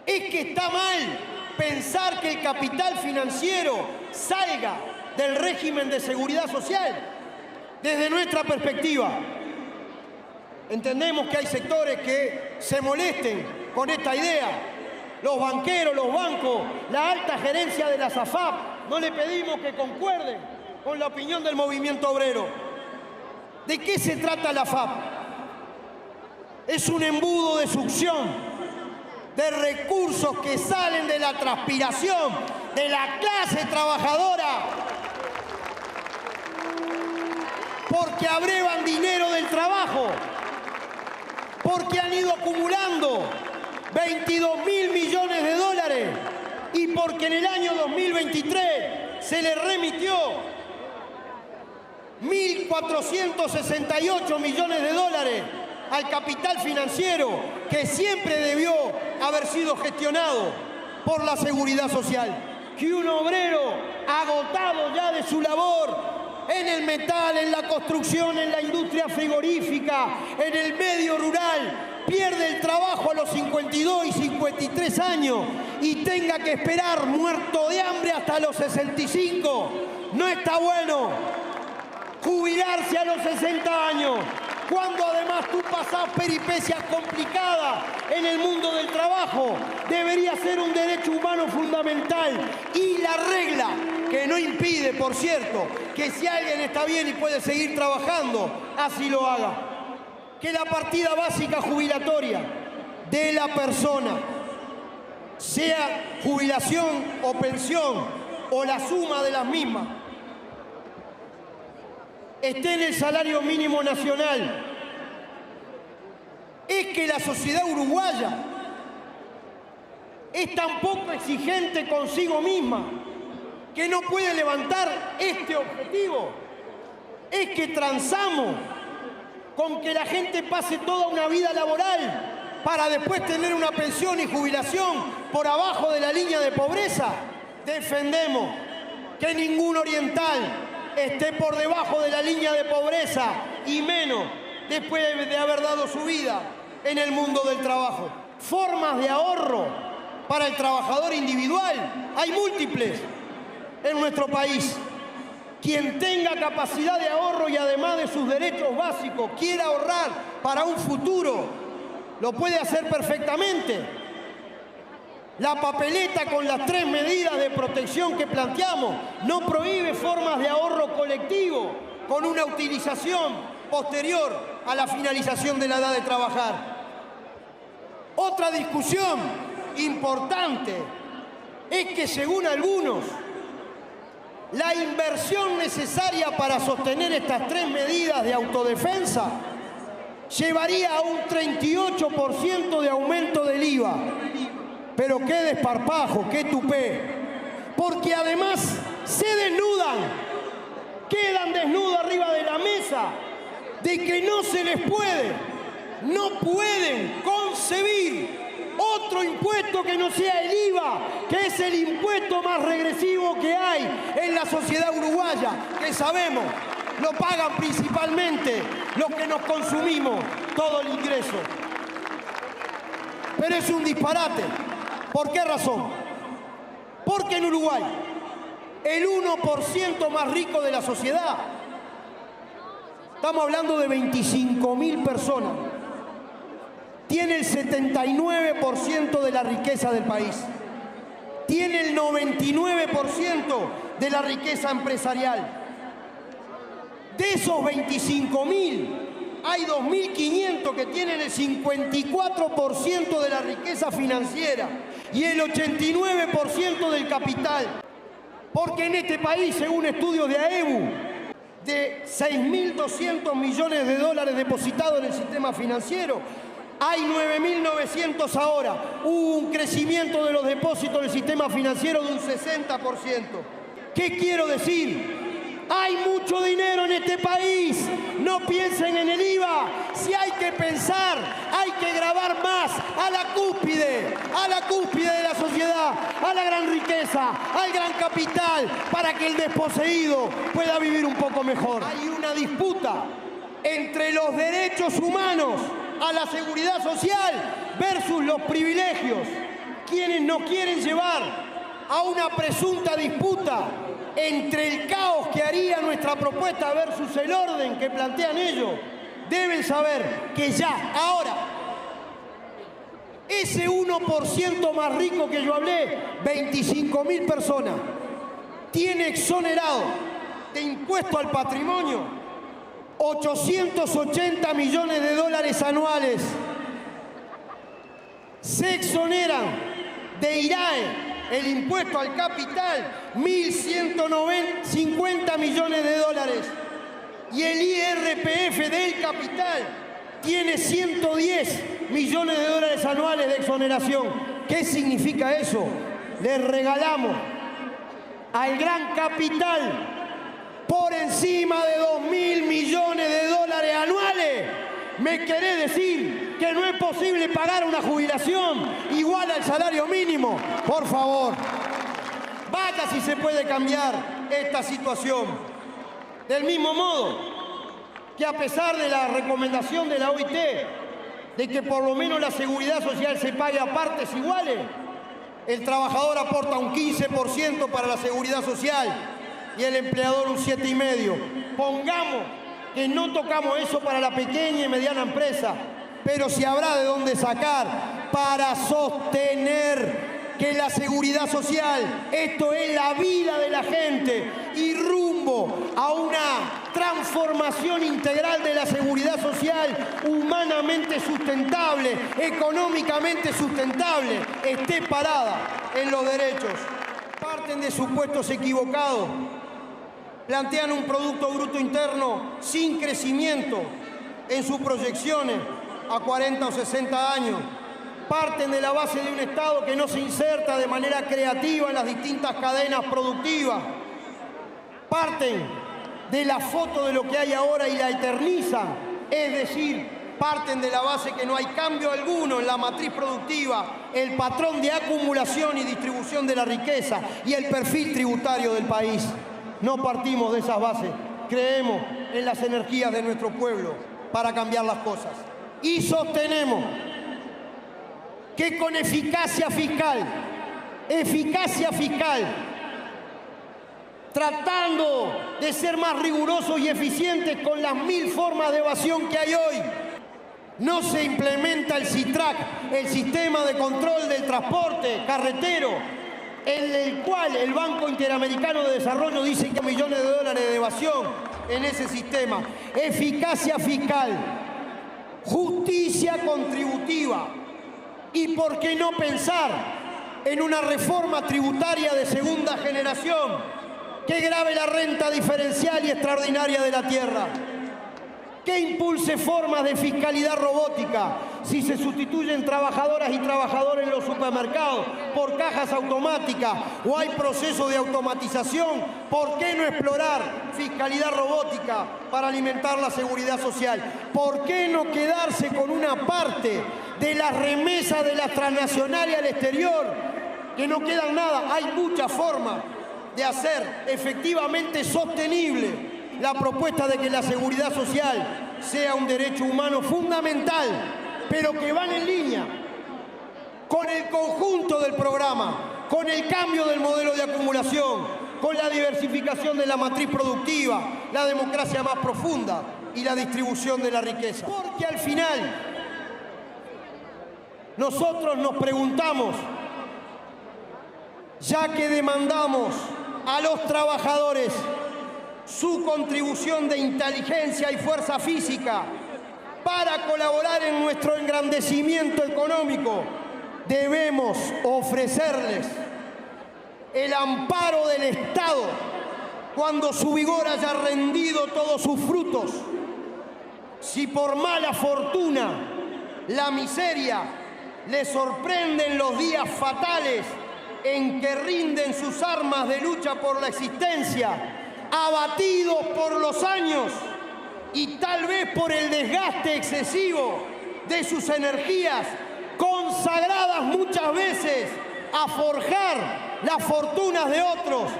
Es que está mal pensar que el capital financiero salga del régimen de seguridad social. Desde nuestra perspectiva, entendemos que hay sectores que se molesten con esta idea. Los banqueros, los bancos, la alta gerencia de la SAFAP, no le pedimos que concuerden con la opinión del movimiento obrero. ¿De qué se trata la FAP? Es un embudo de succión de recursos que salen de la transpiración de la clase trabajadora porque abrevan dinero del trabajo, porque han ido acumulando 22.000 millones de dólares y porque en el año 2023 se les remitió 1.468 millones de dólares al capital financiero que siempre debió haber sido gestionado por la Seguridad Social. Que un obrero agotado ya de su labor en el metal, en la construcción, en la industria frigorífica, en el medio rural, pierde el trabajo a los 52 y 53 años y tenga que esperar muerto de hambre hasta los 65. No está bueno jubilarse a los 60 años, cuando además tú pasás peripecias complicadas en el mundo del trabajo. Debería ser un derecho humano fundamental y la regla que no impide, por cierto, que si alguien está bien y puede seguir trabajando, así lo haga. Que la partida básica jubilatoria de la persona, sea jubilación o pensión o la suma de las mismas, esté en el salario mínimo nacional. Es que la sociedad uruguaya es tan poco exigente consigo misma que no puede levantar este objetivo. Es que transamos con que la gente pase toda una vida laboral para después tener una pensión y jubilación por abajo de la línea de pobreza. Defendemos que ningún oriental esté por debajo de la línea de pobreza y menos después de haber dado su vida en el mundo del trabajo. Formas de ahorro para el trabajador individual hay múltiples en nuestro país. Quien tenga capacidad de ahorro y además de sus derechos básicos quiera ahorrar para un futuro, lo puede hacer perfectamente. La papeleta con las 3 medidas de protección que planteamos no prohíbe formas de ahorro colectivo con una utilización posterior a la finalización de la edad de trabajar. Otra discusión importante es que, según algunos, la inversión necesaria para sostener estas 3 medidas de autodefensa llevaría a un 38% de aumento del IVA. Pero qué desparpajo, qué tupé, porque además se desnudan, quedan desnudos arriba de la mesa, de que no se les puede, no pueden concebir otro impuesto que no sea el IVA, que es el impuesto más regresivo que hay en la sociedad uruguaya, que sabemos, lo pagan principalmente los que nos consumimos todo el ingreso. Pero es un disparate. ¿Por qué razón? Porque en Uruguay, el 1% más rico de la sociedad, estamos hablando de 25.000 personas, tiene el 79% de la riqueza del país, tiene el 99% de la riqueza empresarial. De esos 25.000, hay 2.500 que tienen el 54% de la riqueza financiera y el 89% del capital. Porque en este país, según estudios de AEBU, de 6.200 millones de dólares depositados en el sistema financiero, hay 9.900 ahora. Hubo un crecimiento de los depósitos del sistema financiero de un 60%. ¿Qué quiero decir? Hay mucho dinero en este país. No piensen en el IVA. Si hay que pensar, hay que gravar más a la cúspide de la sociedad, a la gran riqueza, al gran capital, para que el desposeído pueda vivir un poco mejor. Hay una disputa entre los derechos humanos a la seguridad social versus los privilegios quienes nos quieren llevar a una presunta disputa entre el caos que haría nuestra propuesta versus el orden que plantean ellos, deben saber que ya, ahora, ese 1% más rico que yo hablé, 25.000 personas, tiene exonerado de impuesto al patrimonio 880 millones de dólares anuales. Se exoneran de IRAE, el impuesto al capital, 1.150 millones de dólares. Y el IRPF del capital tiene 110 millones de dólares anuales de exoneración. ¿Qué significa eso? Le regalamos al gran capital por encima de 2.000 millones de dólares anuales. ¿Me querés decir que no es posible pagar una jubilación igual al salario mínimo? Por favor, vaya si se puede cambiar esta situación. Del mismo modo que a pesar de la recomendación de la OIT de que por lo menos la seguridad social se pague a partes iguales, el trabajador aporta un 15% para la seguridad social y el empleador un 7,5%. Pongamos que no tocamos eso para la pequeña y mediana empresa, pero si habrá de dónde sacar para sostener que la seguridad social, esto es la vida de la gente, y rumbo a una transformación integral de la seguridad social humanamente sustentable, económicamente sustentable, esté parada en los derechos. Parten de supuestos equivocados. Plantean un Producto Bruto Interno sin crecimiento en sus proyecciones a 40 o 60 años. Parten de la base de un Estado que no se inserta de manera creativa en las distintas cadenas productivas. Parten de la foto de lo que hay ahora y la eternizan. Es decir, parten de la base que no hay cambio alguno en la matriz productiva, el patrón de acumulación y distribución de la riqueza y el perfil tributario del país. No partimos de esas bases, creemos en las energías de nuestro pueblo para cambiar las cosas. Y sostenemos que con eficacia fiscal, tratando de ser más rigurosos y eficientes con las 1000 formas de evasión que hay hoy, no se implementa el SITRAC, el Sistema de Control del Transporte Carretero, en el cual el Banco Interamericano de Desarrollo dice que millones de dólares de evasión en ese sistema. Eficacia fiscal, justicia contributiva y, ¿por qué no pensar en una reforma tributaria de segunda generación que grave la renta diferencial y extraordinaria de la tierra? Que impulse formas de fiscalidad robótica. Si se sustituyen trabajadoras y trabajadores en los supermercados por cajas automáticas o hay procesos de automatización, ¿por qué no explorar fiscalidad robótica para alimentar la seguridad social? ¿Por qué no quedarse con una parte de las remesas de las transnacionales al exterior? Que no quedan nada. Hay muchas formas de hacer efectivamente sostenible la propuesta de que la seguridad social sea un derecho humano fundamental, pero que van en línea con el conjunto del programa, con el cambio del modelo de acumulación, con la diversificación de la matriz productiva, la democracia más profunda y la distribución de la riqueza. Porque al final nosotros nos preguntamos, ya que demandamos a los trabajadores su contribución de inteligencia y fuerza física para colaborar en nuestro engrandecimiento económico, debemos ofrecerles el amparo del Estado cuando su vigor haya rendido todos sus frutos. Si por mala fortuna la miseria les sorprende en los días fatales en que rinden sus armas de lucha por la existencia, abatidos por los años y tal vez por el desgaste excesivo de sus energías, consagradas muchas veces a forjar las fortunas de otros.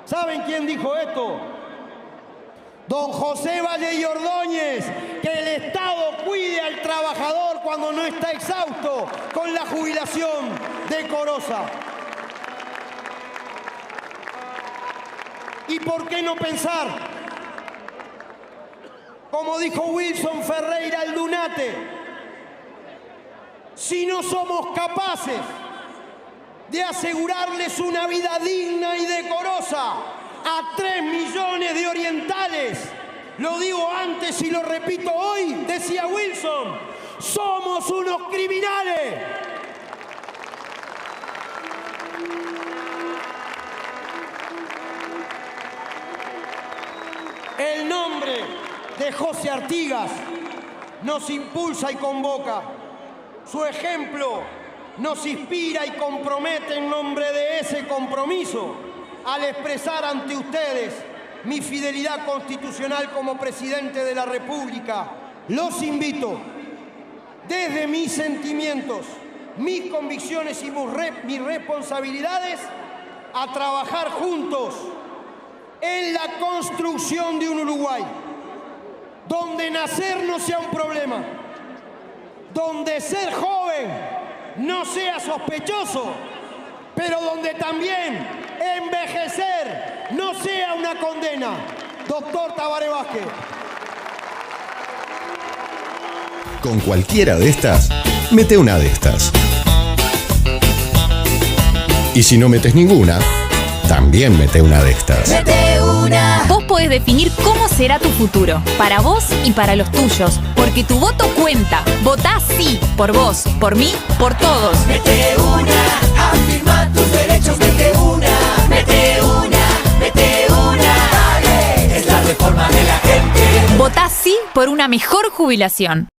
¿Saben quién dijo esto? Don José Valle y Ordóñez, que el Estado cuide al trabajador cuando no está exhausto con la jubilación decorosa. ¿Y por qué no pensar? Como dijo Wilson Ferreira el Dunate, si no somos capaces de asegurarles una vida digna y decorosa a 3 millones de orientales, lo digo antes y lo repito hoy, decía Wilson, somos unos criminales. El nombre de José Artigas nos impulsa y convoca. Su ejemplo nos inspira y compromete en nombre de ese compromiso al expresar ante ustedes mi fidelidad constitucional como presidente de la República. Los invito, desde mis sentimientos, mis convicciones y mis responsabilidades, a trabajar juntos en la construcción de un Uruguay donde nacer no sea un problema, donde ser joven no sea sospechoso, pero donde también envejecer no sea una condena. Doctor Tabaré Vázquez. Con cualquiera de estas, mete una de estas. Y si no metes ninguna, también mete una de estas. Mete una. Vos podés definir cómo será tu futuro, para vos y para los tuyos, porque tu voto cuenta. Votá sí, por vos, por mí, por todos. Mete una. Afirma tus derechos. Mete una. Mete una. Mete una. Dale. Es la reforma de la gente. Votá sí por una mejor jubilación.